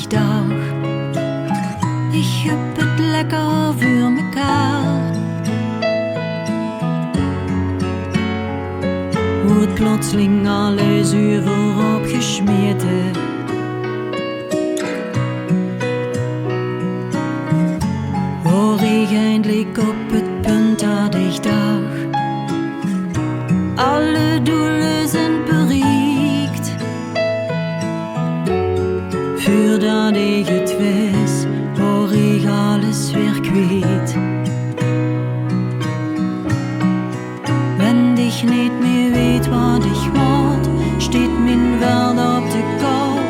ich dag. Ich heb het lekker voor mekaar. Wordt plotseling alles zuiver opgesmeten. Hoor ik eindelijk op het punt dat ik dag. Alle doelen zijn bereikt. Voordat ik het wist, hoor ik alles weer kwijt. Wenn ich niet meer weet wat ik moet, steht mijn wereld op de kop.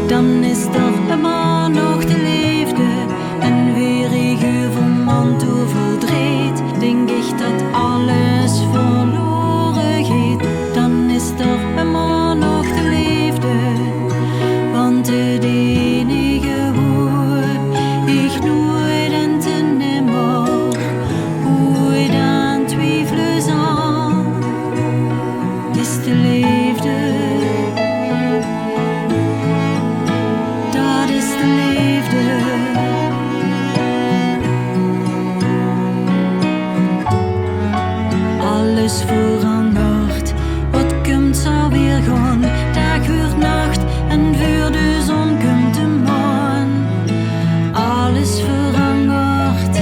Dan is er immer nog de liefde. En weer ik over mond overdreht, denk ik dat alles verloren gaat. Dan is er immer nog de liefde, want het enige hoe ik nooit en te nimmer, hoe ik dan twijfelen zal, is de liefde. Dat is de liefde. Alles verandert, wat komt zal weer gaan. Dag wordt nacht en voor de zon komt de maan. Alles verandert,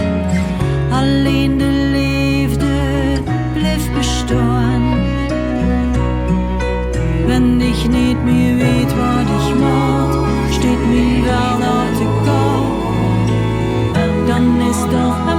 alleen de liefde blijft bestaan. Wenn ich niet meer weet wat ik moet, steht mijn wereld op de kop. Dan is er